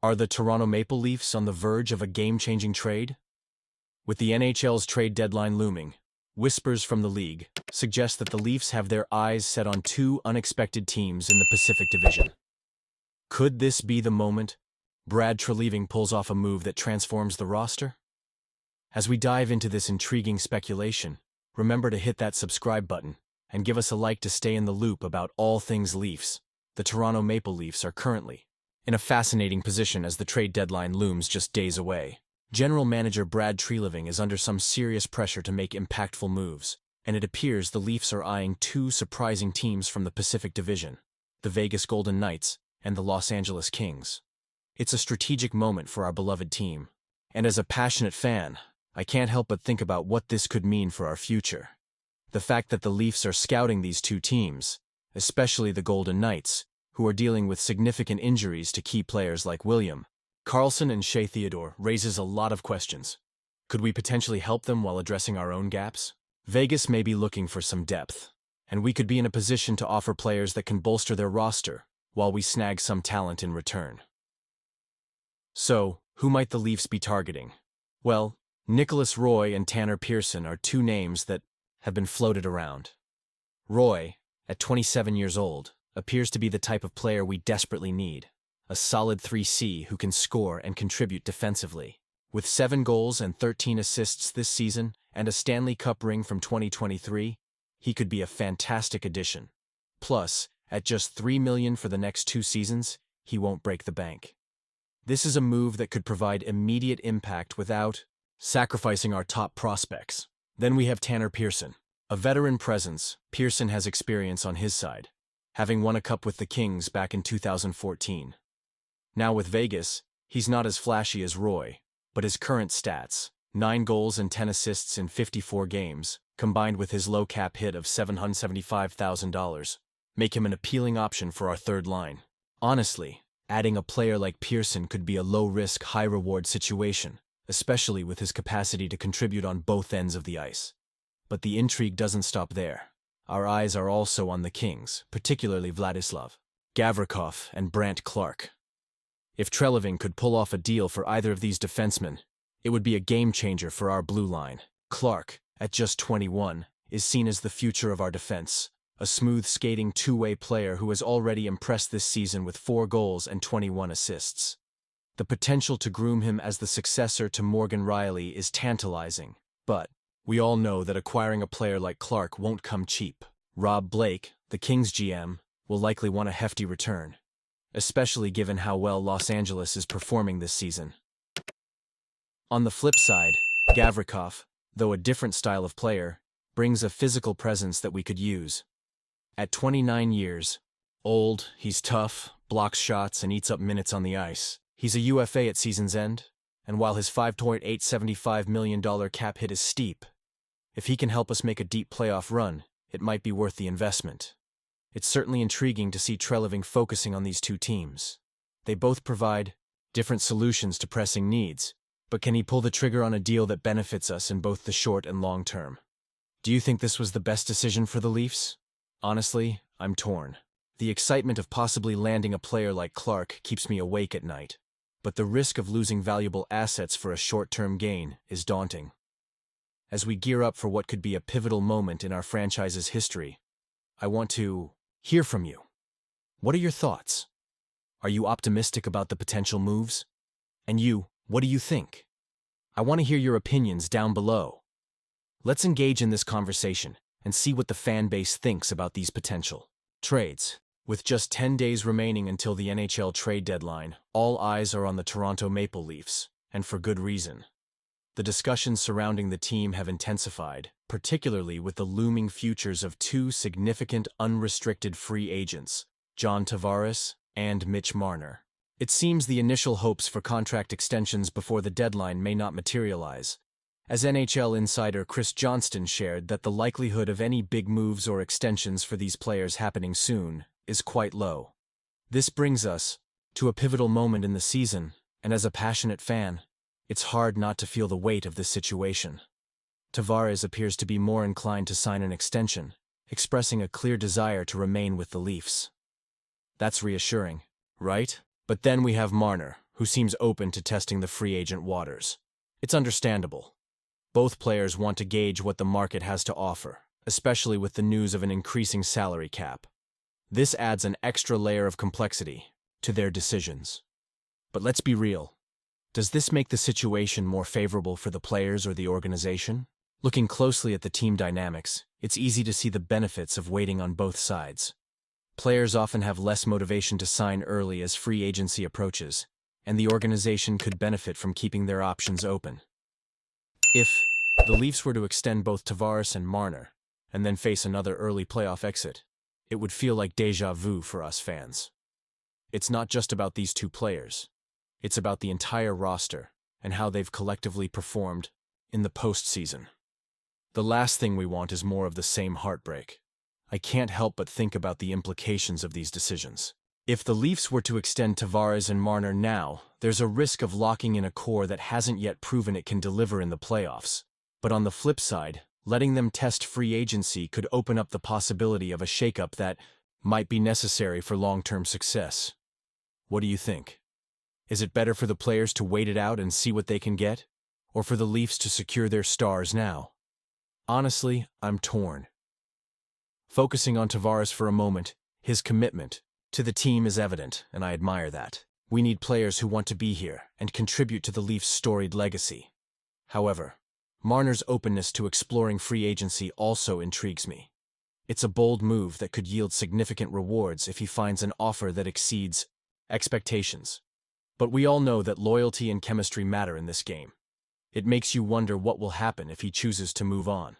Are the Toronto Maple Leafs on the verge of a game-changing trade? With the NHL's trade deadline looming, whispers from the league suggest that the Leafs have their eyes set on two unexpected teams in the Pacific Division. Could this be the moment Brad Treliving pulls off a move that transforms the roster? As we dive into this intriguing speculation, remember to hit that subscribe button and give us a like to stay in the loop about all things Leafs. The Toronto Maple Leafs are currently in a fascinating position as the trade deadline looms just days away. General Manager Brad Treliving is under some serious pressure to make impactful moves, and it appears the Leafs are eyeing two surprising teams from the Pacific Division, the Vegas Golden Knights and the Los Angeles Kings. It's a strategic moment for our beloved team, and as a passionate fan, I can't help but think about what this could mean for our future. The fact that the Leafs are scouting these two teams, especially the Golden Knights, who are dealing with significant injuries to key players like William Karlsson and Shea Theodore, raises a lot of questions. Could we potentially help them while addressing our own gaps? Vegas may be looking for some depth, and we could be in a position to offer players that can bolster their roster while we snag some talent in return. So, who might the Leafs be targeting? Well, Nicholas Roy and Tanner Pearson are two names that have been floated around. Roy, at 27 years old, appears to be the type of player we desperately need. A solid 3C who can score and contribute defensively. With 7 goals and 13 assists this season and a Stanley Cup ring from 2023, he could be a fantastic addition. Plus, at just $3 million for the next 2 seasons, he won't break the bank. This is a move that could provide immediate impact without sacrificing our top prospects. Then we have Tanner Pearson. A veteran presence, Pearson has experience on his side, having won a cup with the Kings back in 2014. Now with Vegas, he's not as flashy as Roy, but his current stats, 9 goals and 10 assists in 54 games, combined with his low cap hit of $775,000, make him an appealing option for our third line. Honestly, adding a player like Pearson could be a low-risk, high-reward situation, especially with his capacity to contribute on both ends of the ice. But the intrigue doesn't stop there. Our eyes are also on the Kings, particularly Vladislav Gavrikov and Brandt Clarke. If Treliving could pull off a deal for either of these defensemen, it would be a game-changer for our blue line. Clarke, at just 21, is seen as the future of our defense, a smooth-skating two-way player who has already impressed this season with 4 goals and 21 assists. The potential to groom him as the successor to Morgan Rielly is tantalizing, but we all know that acquiring a player like Clarke won't come cheap. Rob Blake, the Kings GM, will likely want a hefty return, especially given how well Los Angeles is performing this season. On the flip side, Gavrikov, though a different style of player, brings a physical presence that we could use. At 29 years old, he's tough, blocks shots, and eats up minutes on the ice. He's a UFA at season's end, and while his $5.875 million cap hit is steep, if he can help us make a deep playoff run, it might be worth the investment. It's certainly intriguing to see Treliving focusing on these two teams. They both provide different solutions to pressing needs, but can he pull the trigger on a deal that benefits us in both the short and long term? Do you think this was the best decision for the Leafs? Honestly, I'm torn. The excitement of possibly landing a player like Clarke keeps me awake at night, but the risk of losing valuable assets for a short-term gain is daunting. As we gear up for what could be a pivotal moment in our franchise's history, I want to hear from you. What are your thoughts? Are you optimistic about the potential moves? And you, what do you think? I want to hear your opinions down below. Let's engage in this conversation and see what the fan base thinks about these potential trades. With just 10 days remaining until the NHL trade deadline, all eyes are on the Toronto Maple Leafs, and for good reason. The discussions surrounding the team have intensified, particularly with the looming futures of 2 significant unrestricted free agents, John Tavares and Mitch Marner. It seems the initial hopes for contract extensions before the deadline may not materialize, as NHL insider Chris Johnston shared that the likelihood of any big moves or extensions for these players happening soon is quite low. This brings us to a pivotal moment in the season, and as a passionate fan, it's hard not to feel the weight of this situation. Tavares appears to be more inclined to sign an extension, expressing a clear desire to remain with the Leafs. That's reassuring, right? But then we have Marner, who seems open to testing the free agent waters. It's understandable. Both players want to gauge what the market has to offer, especially with the news of an increasing salary cap. This adds an extra layer of complexity to their decisions. But let's be real. Does this make the situation more favorable for the players or the organization? Looking closely at the team dynamics, it's easy to see the benefits of waiting on both sides. Players often have less motivation to sign early as free agency approaches, and the organization could benefit from keeping their options open. If the Leafs were to extend both Tavares and Marner, and then face another early playoff exit, it would feel like déjà vu for us fans. It's not just about these two players. It's about the entire roster and how they've collectively performed in the postseason. The last thing we want is more of the same heartbreak. I can't help but think about the implications of these decisions. If the Leafs were to extend Tavares and Marner now, there's a risk of locking in a core that hasn't yet proven it can deliver in the playoffs. But on the flip side, letting them test free agency could open up the possibility of a shakeup that might be necessary for long-term success. What do you think? Is it better for the players to wait it out and see what they can get, or for the Leafs to secure their stars now? Honestly, I'm torn. Focusing on Tavares for a moment, his commitment to the team is evident, and I admire that. We need players who want to be here and contribute to the Leafs' storied legacy. However, Marner's openness to exploring free agency also intrigues me. It's a bold move that could yield significant rewards if he finds an offer that exceeds expectations. But we all know that loyalty and chemistry matter in this game. It makes you wonder what will happen if he chooses to move on.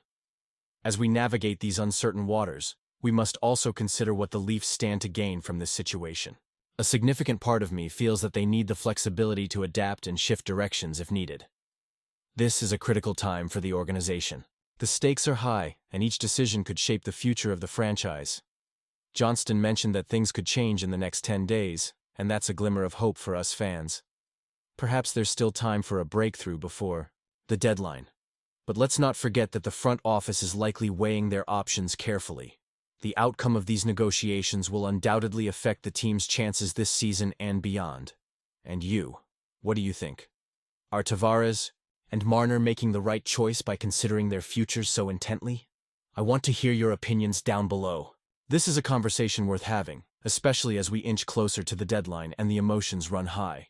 As we navigate these uncertain waters, we must also consider what the Leafs stand to gain from this situation. A significant part of me feels that they need the flexibility to adapt and shift directions if needed. This is a critical time for the organization. The stakes are high, and each decision could shape the future of the franchise. Johnston mentioned that things could change in the next 10 days, and that's a glimmer of hope for us fans. Perhaps there's still time for a breakthrough before the deadline. But let's not forget that the front office is likely weighing their options carefully. The outcome of these negotiations will undoubtedly affect the team's chances this season and beyond. And you, what do you think? Are Tavares and Marner making the right choice by considering their futures so intently? I want to hear your opinions down below. This is a conversation worth having, especially as we inch closer to the deadline and the emotions run high.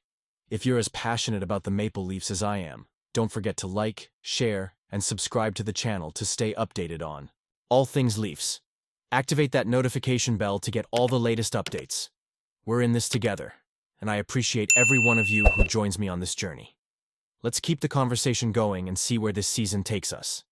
If you're as passionate about the Maple Leafs as I am, don't forget to like, share, and subscribe to the channel to stay updated on all things Leafs. Activate that notification bell to get all the latest updates. We're in this together, and I appreciate every one of you who joins me on this journey. Let's keep the conversation going and see where this season takes us.